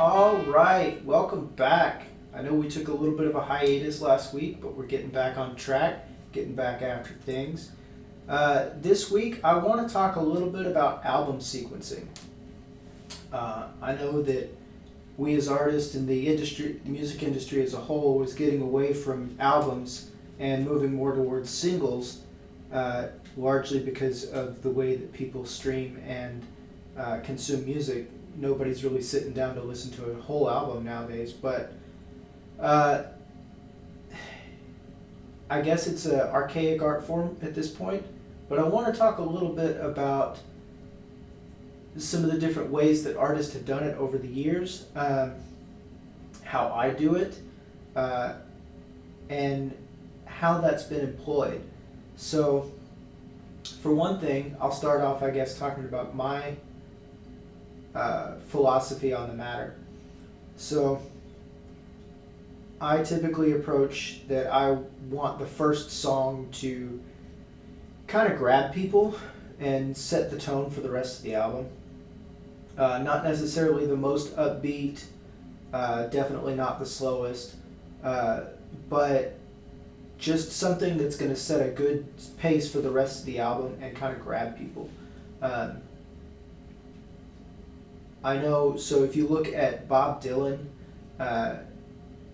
All right, welcome back. I know we took a little bit of a hiatus last week, but we're getting back on track, getting back after things. This week, I want to talk a little bit about album sequencing. I know that we as artists in the industry, the music industry as a whole, was getting away from albums and moving more towards singles, largely because of the way that people stream and consume music. Nobody's really sitting down to listen to a whole album nowadays, but uh, I guess it's an archaic art form at this point. But I want to talk a little bit about some of the different ways that artists have done it over the years, how I do it, and how that's been employed. So, for one thing, I'll start off, I guess, talking about my philosophy on the matter. So, I typically approach that I want the first song to kind of grab people and set the tone for the rest of the album. Not necessarily the most upbeat, definitely not the slowest, but just something that's going to set a good pace for the rest of the album and kind of grab people. I know, so if you look at Bob Dylan,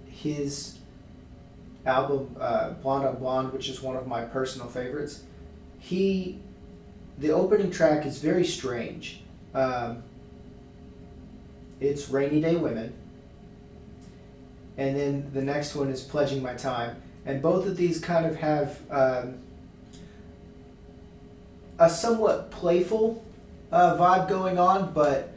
his album Blonde on Blonde, which is one of my personal favorites, the opening track is very strange. It's Rainy Day Women, and then the next one is Pledging My Time, and both of these kind of have a somewhat playful vibe going on, but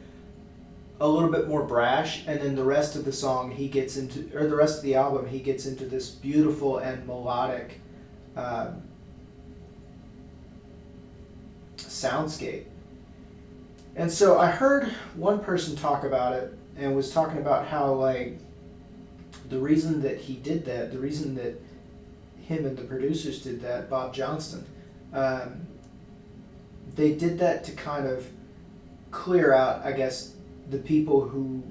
a little bit more brash. And then the rest of the song the rest of the album, he gets into this beautiful and melodic soundscape. And so I heard one person talk about it and was talking about how, like, the reason that he did that, the reason that him and the producers did that, Bob Johnston, they did that to kind of clear out, I guess, the people who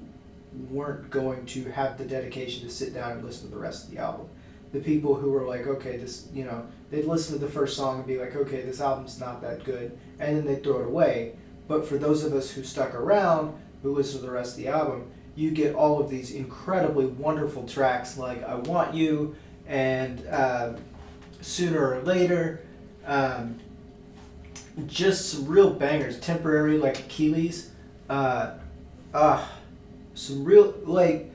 weren't going to have the dedication to sit down and listen to the rest of the album. The people who were like, okay, they'd listen to the first song and be like, okay, this album's not that good, and then they'd throw it away. But for those of us who stuck around, who listened to the rest of the album, you get all of these incredibly wonderful tracks like I Want You and Sooner or Later, just some real bangers, Temporary, like Achilles, some real, like,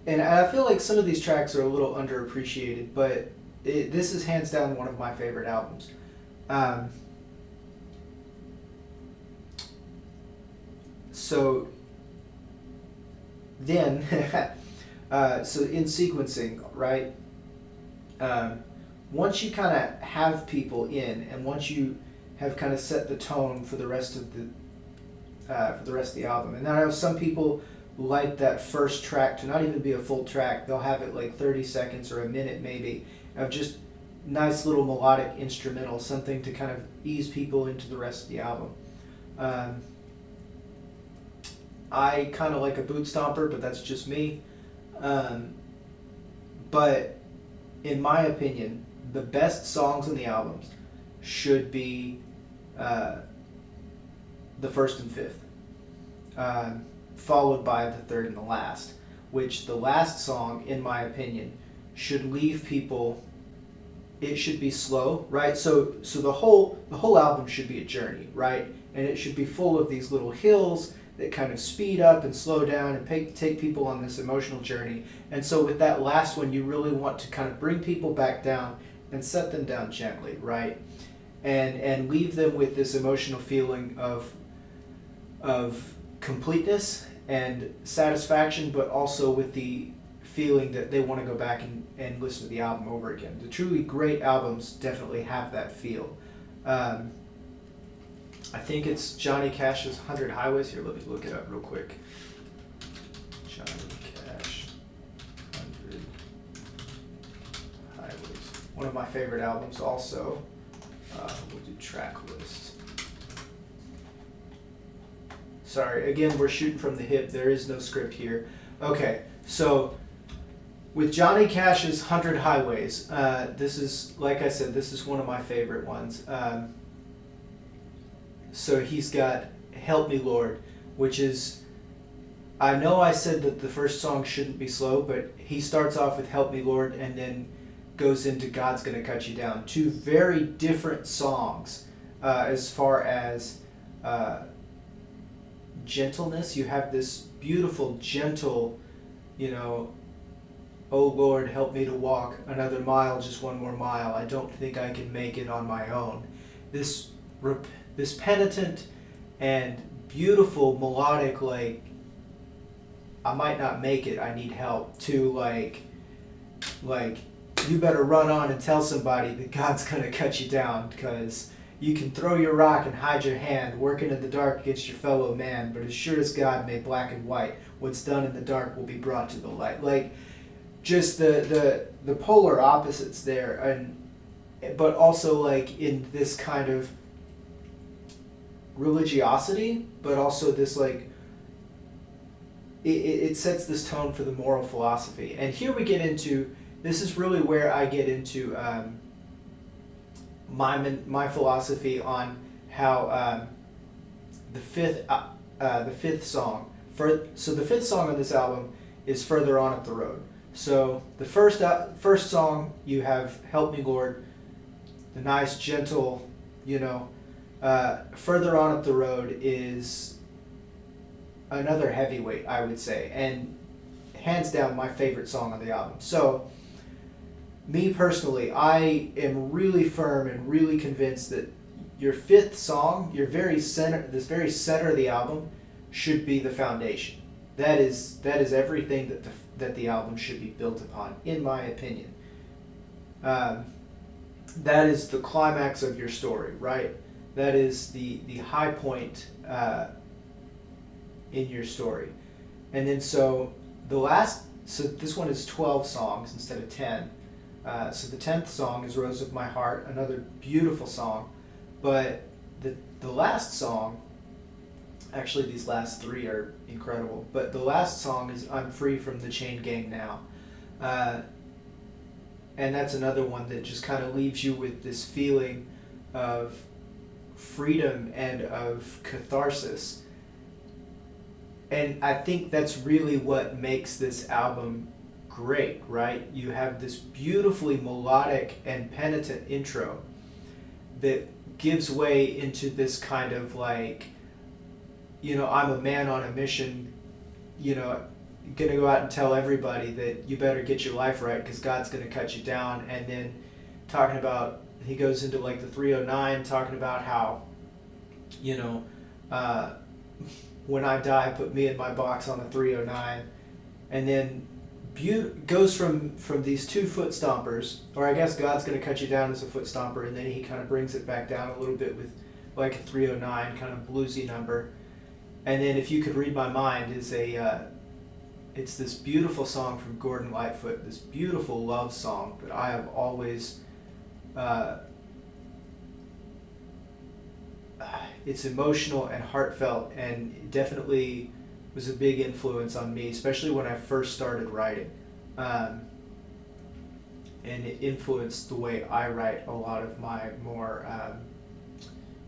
and I feel like some of these tracks are a little underappreciated, but this is hands down one of my favorite albums. So then, so in sequencing, right? Once you kind of have people in, and once you have kind of set the tone for the rest of the album, and I know some people like that first track to not even be a full track. They'll have it like 30 seconds or a minute maybe of just nice little melodic instrumental, something to kind of ease people into the rest of the album. I kind of like a boot stomper, but that's just me. But in my opinion, the best songs on the albums should be the first and fifth, followed by the third and the last, which the last song, in my opinion, should leave people. It should be slow, right? So the whole album should be a journey, right? And it should be full of these little hills that kind of speed up and slow down and take people on this emotional journey. And so with that last one, you really want to kind of bring people back down and set them down gently, right? And leave them with this emotional feeling of completeness and satisfaction, but also with the feeling that they want to go back and listen to the album over again. The truly great albums definitely have that feel. I think it's Johnny Cash's 100 Highways. Here, let me look it up real quick. Johnny Cash, 100 Highways. One of my favorite albums also. We'll do track list. Sorry, again, we're shooting from the hip. There is no script here. Okay, so with Johnny Cash's 100 Highways, this is, like I said, this is one of my favorite ones. So he's got Help Me Lord, which is, I know I said that the first song shouldn't be slow, but he starts off with Help Me Lord and then goes into God's Gonna Cut You Down. Two very different songs as far as gentleness. You have this beautiful, gentle, you know, oh Lord, help me to walk another mile, just one more mile. I don't think I can make it on my own. This penitent and beautiful melodic, like, I might not make it, I need help, to like you better run on and tell somebody that God's gonna cut you down, because you can throw your rock and hide your hand, working in the dark against your fellow man, but as sure as God made black and white, what's done in the dark will be brought to the light. Like, just the polar opposites there, and but also like in this kind of religiosity, but also this like it sets this tone for the moral philosophy. And here we get into, this is really where I get into my philosophy on how the fifth song. So the fifth song on this album is Further On Up the Road. So the first song, you have Help Me Lord, the nice gentle, you know. Further On Up the Road is another heavyweight, I would say, and hands down my favorite song on the album. So me personally, I am really firm and really convinced that your fifth song, this very center of the album, should be the foundation. That is everything that the album should be built upon, in my opinion. That is the climax of your story, right? That is the high point in your story. And then so this one is 12 songs instead of 10. So the 10th song is Rose of My Heart, another beautiful song. But the last song, actually these last three are incredible, but the last song is I'm Free from the Chain Gang Now. And that's another one that just kind of leaves you with this feeling of freedom and of catharsis. And I think that's really what makes this album great, right? You have this beautifully melodic and penitent intro that gives way into this kind of like, you know, I'm a man on a mission, you know, gonna go out and tell everybody that you better get your life right because God's gonna cut you down. And then talking about, he goes into like the 309, talking about how, you know, when I die, put me in my box on the 309. And then goes from these two foot stompers, or I guess God's going to cut you down as a foot stomper, and then he kind of brings it back down a little bit with like a 309 kind of bluesy number. And then If You Could Read My Mind is it's this beautiful song from Gordon Lightfoot, this beautiful love song that I have always it's emotional and heartfelt, and definitely was a big influence on me, especially when I first started writing. And it influenced the way I write a lot of my more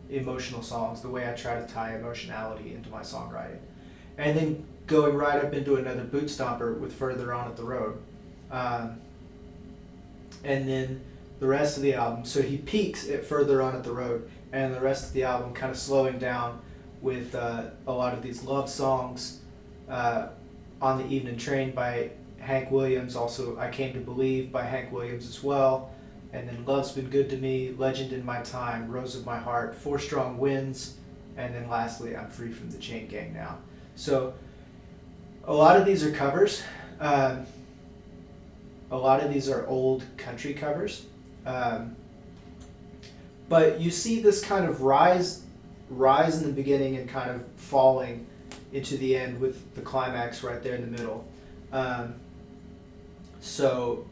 emotional songs, the way I try to tie emotionality into my songwriting. And then going right up into another boot stomper with Further On Up the Road. And then the rest of the album, so he peaks at Further On Up the Road, and the rest of the album kind of slowing down with a lot of these love songs. On the Evening Train by Hank Williams, also I Came to Believe by Hank Williams as well, and then Love's Been Good to Me, Legend in My Time, Rose of My Heart, Four Strong Winds, and then lastly I'm Free from the Chain Gang Now. So a lot of these are covers. A lot of these are old country covers. But you see this kind of rise in the beginning and kind of falling into the end with the climax right there in the middle. So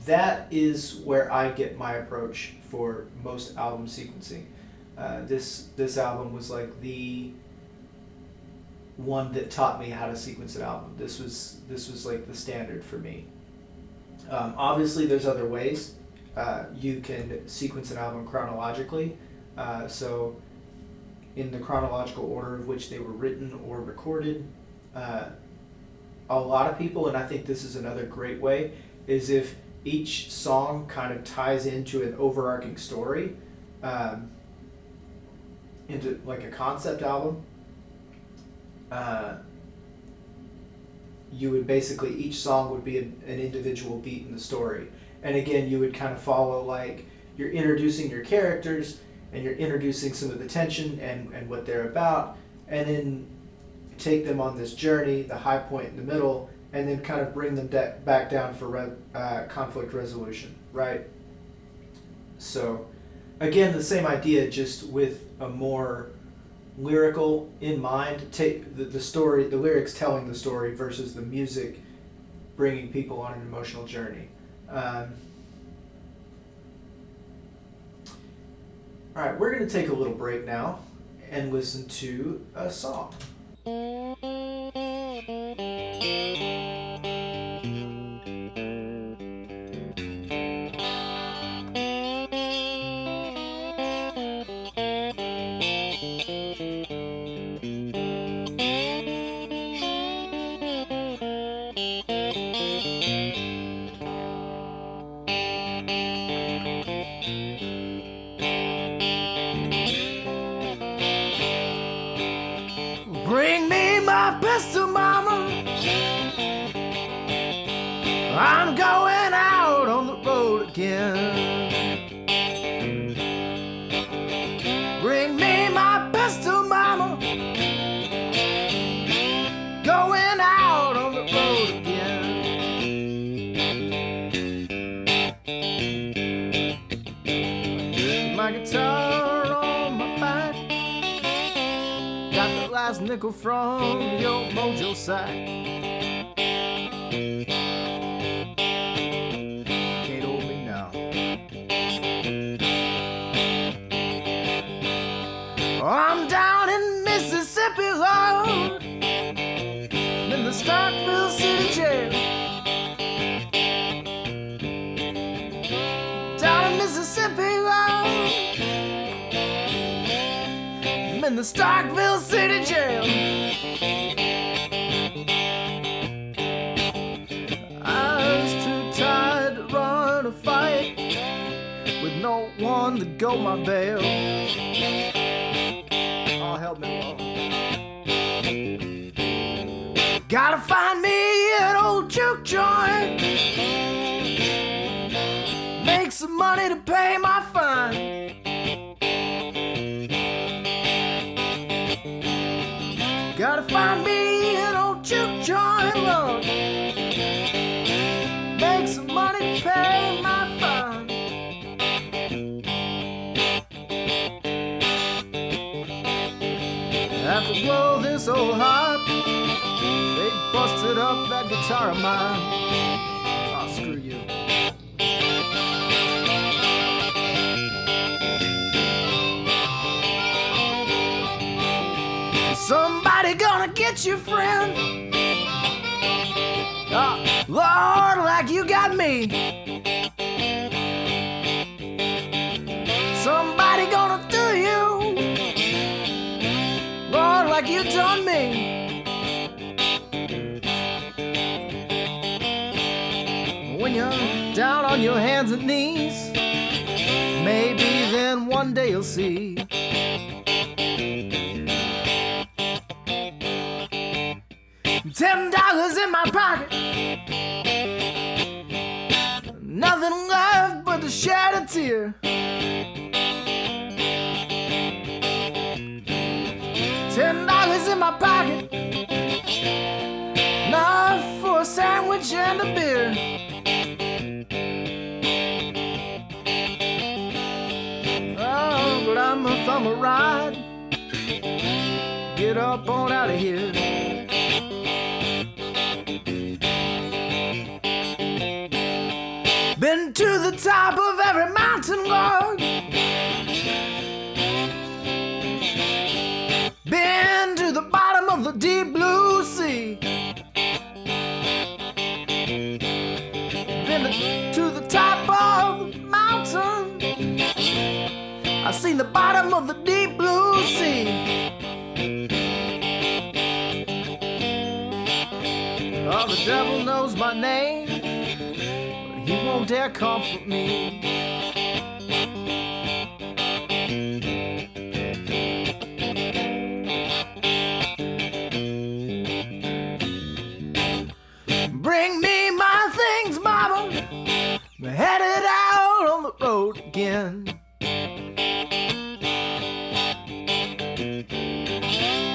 that is where I get my approach for most album sequencing. This album was like one that taught me how to sequence an album. This was like the standard for me. Obviously, there's other ways. You can sequence an album chronologically. So in the chronological order of which they were written or recorded. A lot of people, and I think this is another great way, is if each song kind of ties into an overarching story, into like a concept album. You would basically, each song would be an individual beat in the story. And again, you would kind of follow, like, you're introducing your characters, and you're introducing some of the tension and what they're about, and then take them on this journey, the high point in the middle, and then kind of bring them back down for conflict resolution, right? So, again, the same idea, just with a more lyrical in mind. Take the story, the lyrics telling the story versus the music bringing people on an emotional journey. All right, we're going to take a little break now and listen to a song. Bring me my pistol, mama. I'm going out on the road again. Bring me my pistol, mama. Going out on the road again. My guitar on my back, got the last nickel from your mojo sack. Can't hold me now. I'm down in Mississippi, Lord, in the Starkville City Jail. Down in Mississippi, Lord, in the Starkville City Jail. I was too tired to run a fight with no one to go my bail. Oh, help me, Lord. Gotta find me an old juke joint, make some money to pay my fine. Gotta find me an old juke joint, Lord, make some money to pay my fine. After blow this old harp, they busted up that guitar of mine. Oh, screw you. Somebody gonna get you, friend. Oh, Lord, like you got me. Somebody gonna do you, Lord, like you done me. When you're down on your hands and knees, maybe then one day you'll see. $10 in my pocket, nothing left but to shed a tear. $10 in my pocket, enough for a sandwich and a beer. Oh, but I'm a thumb a ride, get up on out of here. Been to the top of every mountain, Lord, been to the bottom of the deep blue sea. Been to the top of the mountain. I've seen the bottom of the deep blue sea. Oh, the devil knows my name, but he won't dare comfort me. Bring me my things, mama. We're headed out on the road again.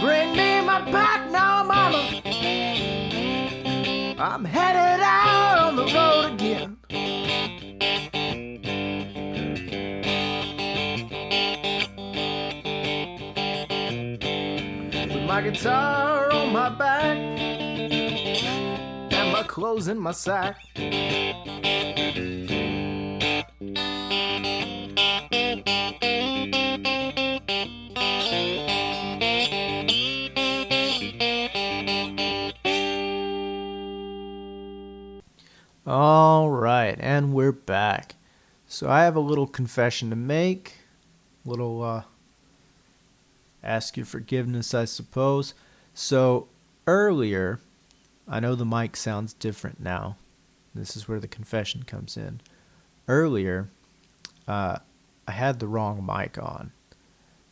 Bring me my pack now, mama. I'm headed out on the road again. With my guitar on my back and my clothes in my sack. All right, and we're back. So I have a little confession to make. Little ask your forgiveness, I suppose. So earlier, I know the mic sounds different now. This is where the confession comes in. Earlier, I had the wrong mic on.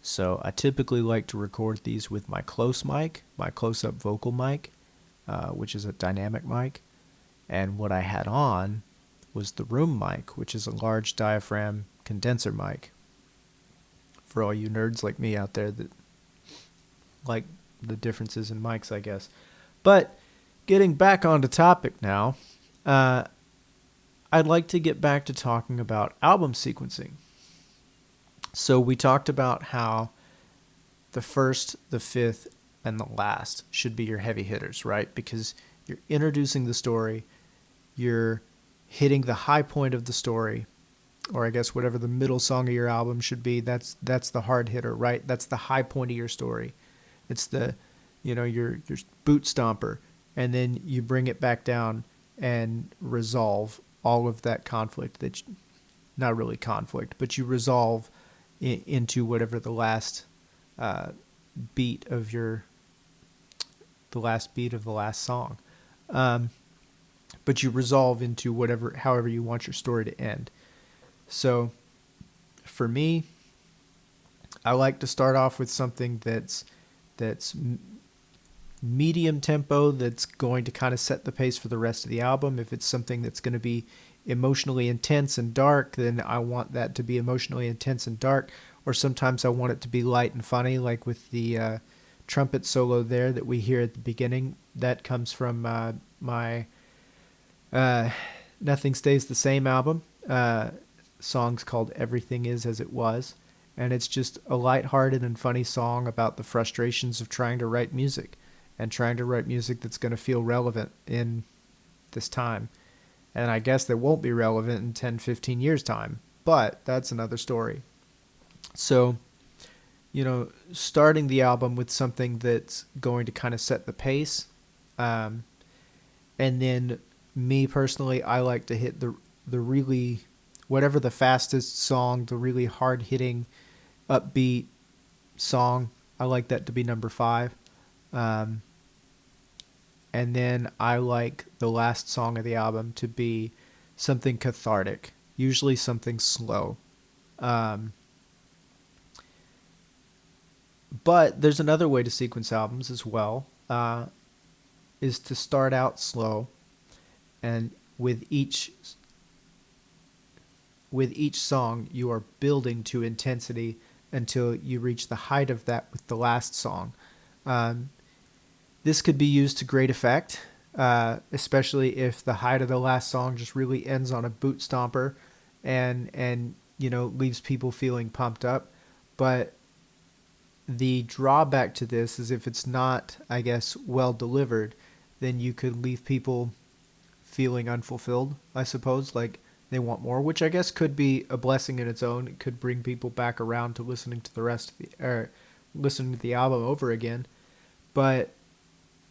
So I typically like to record these with my close mic, my close-up vocal mic, which is a dynamic mic. And what I had on was the room mic, which is a large diaphragm condenser mic. For all you nerds like me out there that like the differences in mics, I guess. But getting back onto topic now, I'd like to get back to talking about album sequencing. So we talked about how the first, the fifth, and the last should be your heavy hitters, right? Because you're introducing the story, you're hitting the high point of the story, or I guess whatever the middle song of your album should be. That's the hard hitter, right? That's the high point of your story. It's the, your boot stomper, and then you bring it back down and resolve all of that conflict. Not really conflict, but you resolve into whatever the last beat of the last song. But you resolve into however you want your story to end. So for me, I like to start off with something that's medium tempo, that's going to kind of set the pace for the rest of the album. If it's something that's going to be emotionally intense and dark, then I want that to be emotionally intense and dark. Or sometimes I want it to be light and funny, like with the trumpet solo there that we hear at the beginning. That comes from my Nothing Stays the Same album. Song's called Everything Is As It Was. And it's just a lighthearted and funny song about the frustrations of trying to write music, and trying to write music that's going to feel relevant in this time. And I guess that won't be relevant in 10, 15 years' time, but that's another story. So, starting the album with something that's going to kind of set the pace. And then me personally, I like to hit the really, whatever the fastest song, the really hard-hitting, upbeat song, I like that to be number 5. And then I like the last song of the album to be something cathartic, usually something slow. But there's another way to sequence albums as well, is to start out slow, and with each song you are building to intensity until you reach the height of that with the last song. This could be used to great effect, especially if the height of the last song just really ends on a boot stomper and leaves people feeling pumped up. But the drawback to this is if it's not, I guess, well delivered, then you could leave people feeling unfulfilled, I suppose, like they want more, which I guess could be a blessing in its own. It could bring people back around to listening to listening to the album over again. But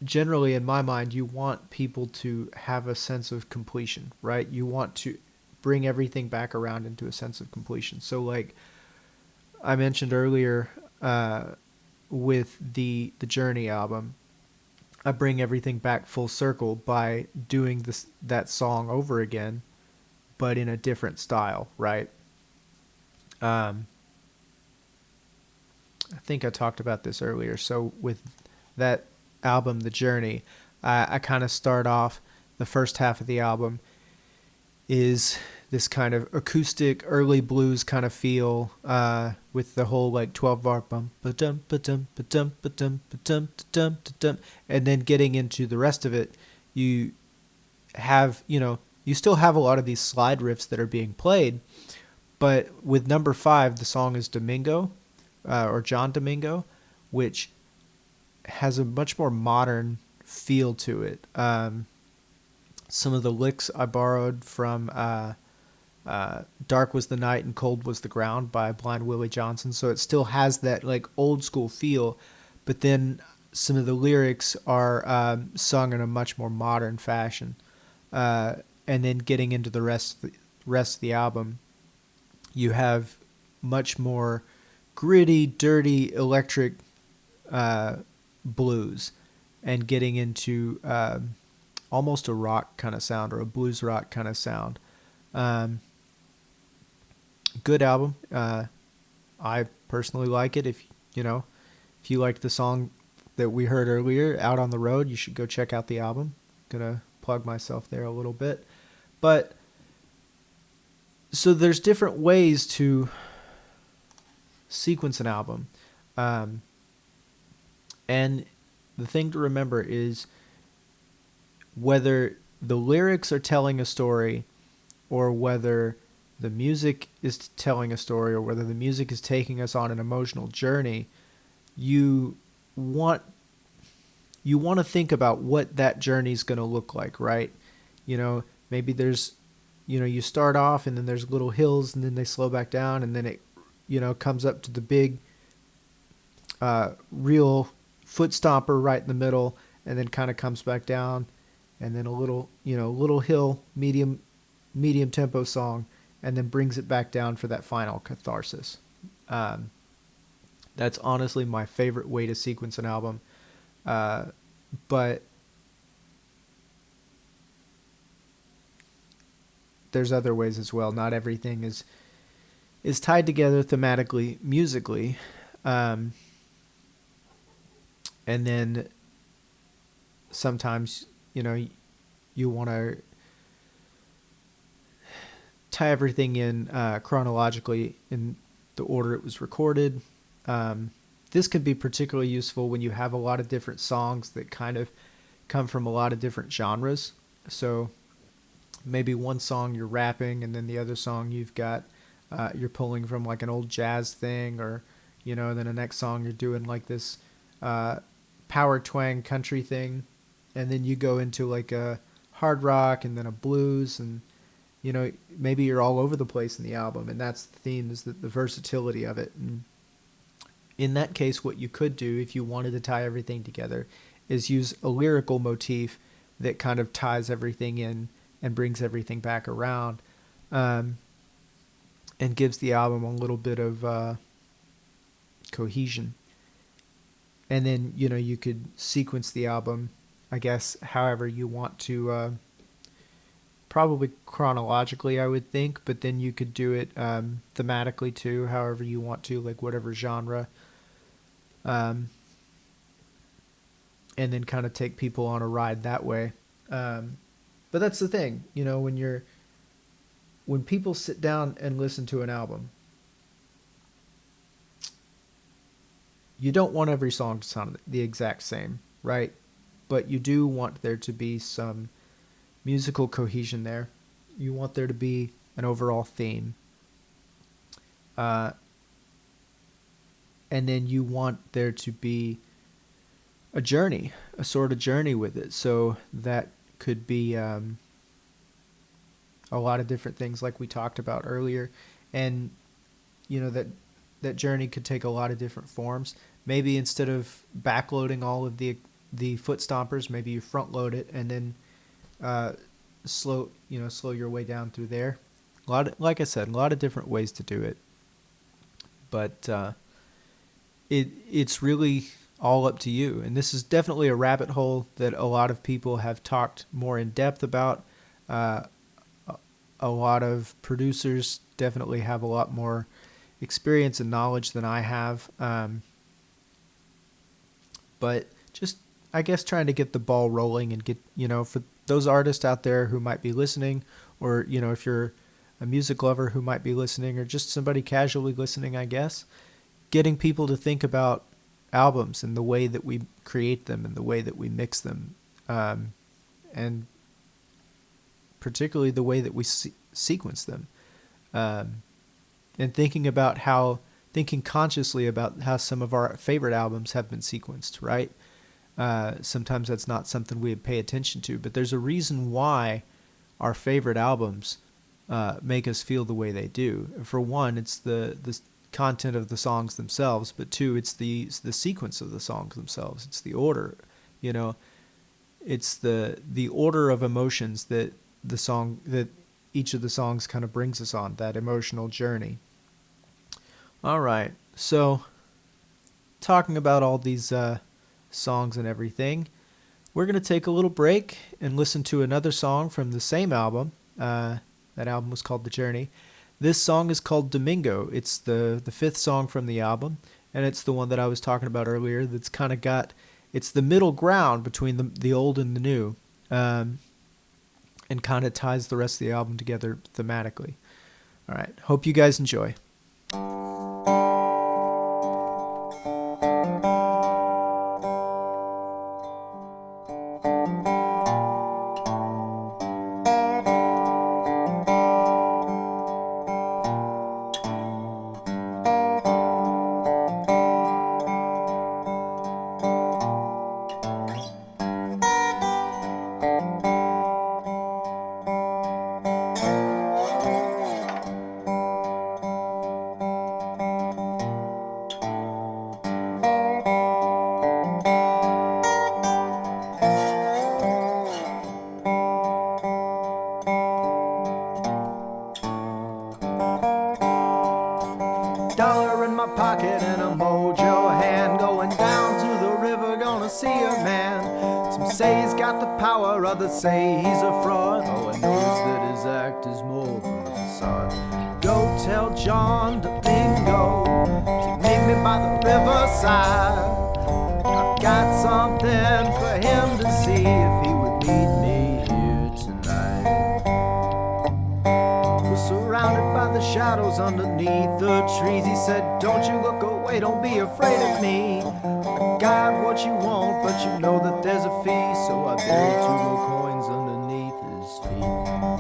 generally in my mind, you want people to have a sense of completion, right? You want to bring everything back around into a sense of completion. So like I mentioned earlier, with the Journey album, I bring everything back full circle by doing this that song over again, but in a different style, right? Um, I think I talked about this earlier. So with that album, The Journey, I kind of start off the first half of the album is this kind of acoustic early blues kind of feel, with the whole like 12 bar bum ba-dum ba-dum ba-dum ba-dum ba-dum ba-dum ba-dum, and then getting into the rest of it, you have, you still have a lot of these slide riffs that are being played, but with number 5 the song is Domingo, or John Domingo, which has a much more modern feel to it. Some of the licks I borrowed from Dark Was the Night and Cold Was the Ground by Blind Willie Johnson. So it still has that like old school feel, but then some of the lyrics are sung in a much more modern fashion. And then getting into the rest of the album, you have much more gritty, dirty, electric blues, and getting into almost a rock kind of sound or a blues rock kind of sound. Um, Good album. I personally like it. If you liked the song that we heard earlier, Out on the Road, you should go check out the album. Gonna plug myself there a little bit. But so there's different ways to sequence an album. Um, and the thing to remember is whether the lyrics are telling a story or whether the music is telling a story or whether the music is taking us on an emotional journey, you want to think about what that journey is going to look like, right? Maybe there's, you start off and then there's little hills and then they slow back down and then it, comes up to the big, real foot stomper right in the middle and then kind of comes back down and then a little hill, medium tempo song, and then brings it back down for that final catharsis. Um, that's honestly my favorite way to sequence an album. But there's other ways as well. Not everything is tied together thematically, musically. And then sometimes, you want to tie everything in chronologically in the order it was recorded. This could be particularly useful when you have a lot of different songs that kind of come from a lot of different genres. So maybe one song you're rapping and then the other song you're pulling from like an old jazz thing, or then the next song you're doing like this power twang country thing, and then you go into like a hard rock and then a blues, and maybe you're all over the place in the album, and that's the theme, is the versatility of it. And in that case, what you could do if you wanted to tie everything together is use a lyrical motif that kind of ties everything in and brings everything back around, and gives the album a little bit of cohesion. And then, you could sequence the album, I guess, however you want to, probably chronologically, I would think, but then you could do it thematically too, however you want to, like whatever genre. And then kind of take people on a ride that way. But that's the thing, when people sit down and listen to an album, you don't want every song to sound the exact same, right? But you do want there to be some musical cohesion there. You want there to be an overall theme. And then you want there to be a journey, a sort of journey with it. So that could be a lot of different things like we talked about earlier. And, that journey could take a lot of different forms. Maybe instead of backloading all of the the foot stompers. Maybe you front load it and then slow your way down through there. Like I said, a lot of different ways to do it, but it's really all up to you. And this is definitely a rabbit hole that a lot of people have talked more in depth about. A lot of producers definitely have a lot more experience and knowledge than I have. But just, I guess, trying to get the ball rolling and get, for those artists out there who might be listening, or, if you're a music lover who might be listening, or just somebody casually listening, I guess, getting people to think about albums and the way that we create them and the way that we mix them, and particularly the way that we sequence them, and thinking consciously about how some of our favorite albums have been sequenced, right? Sometimes that's not something we pay attention to, but there's a reason why our favorite albums make us feel the way they do. For one, it's the content of the songs themselves, but two, it's the sequence of the songs themselves. It's the order, it's the order of emotions that each of the songs kind of brings us on, that emotional journey. All right, so talking about all these songs and everything, we're going to take a little break and listen to another song from the same album. That album was called The Journey. This song is called Domingo. It's the fifth song from the album, and it's the one that I was talking about earlier that's kind of it's the middle ground between the old and the new, and kind of ties the rest of the album together thematically. All right, hope you guys enjoy. Dollar in my pocket and a mojo hand, going down to the river, gonna see a man. Some say he's got the power, others say he's a fraud. All I know is that his act is more than a facade. Go tell John Domingo to meet me by the riverside. I've got something for him to see if he would meet me here tonight. We're surrounded by the shadows underneath the trees. He said, don't you look away, don't be afraid of me. I got what you want, but you know that there's a fee. So I buried 2 gold coins underneath his feet.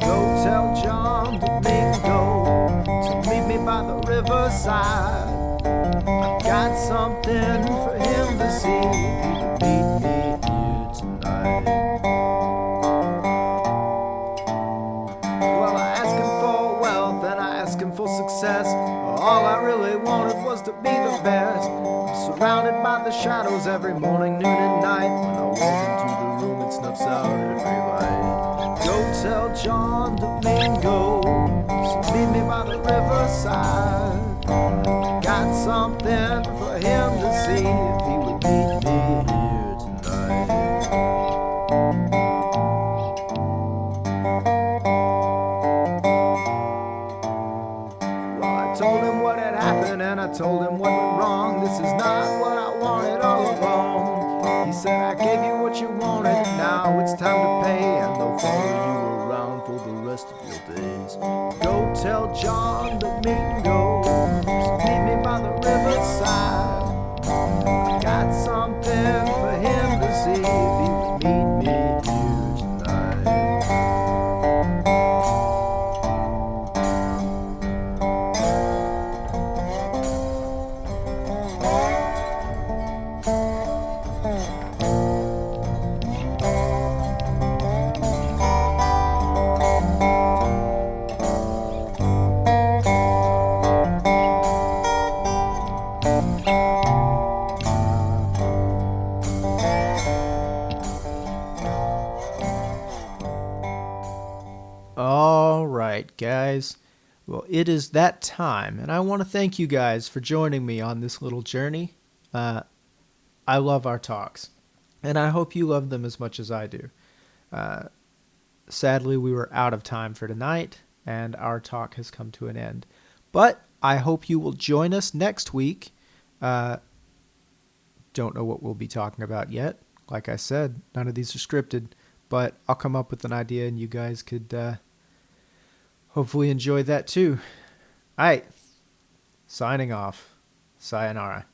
Go tell John Domingo to meet me by the riverside. I've got something for him to see if he would meet me here tonight. Well, I asked him for wealth and I asked him for success. All I really wanted was to be the best. I'm surrounded by the shadows every morning, noon and night. When I walk into the room, it snuffs out every light. Go tell John Domingo to meet me by the riverside. Got something for him to see if he would meet me here tonight. Well, I told him what had happened and I told him what went wrong. This is not what I wanted all along. He said, I gave you what you wanted, now it's time to pay, and they'll follow you around for the rest of your days. Go tell John Domingo to meet me by the riverside. I've got something for him to see if he would meet me here tonight. guys. Well, it is that time, and I want to thank you guys for joining me on this little journey. I love our talks, and I hope you love them as much as I do. Sadly, we were out of time for tonight, and our talk has come to an end. But I hope you will join us next week. Don't know what we'll be talking about yet. Like I said, none of these are scripted, but I'll come up with an idea, and you guys could hopefully enjoy that too. All right, signing off. Sayonara.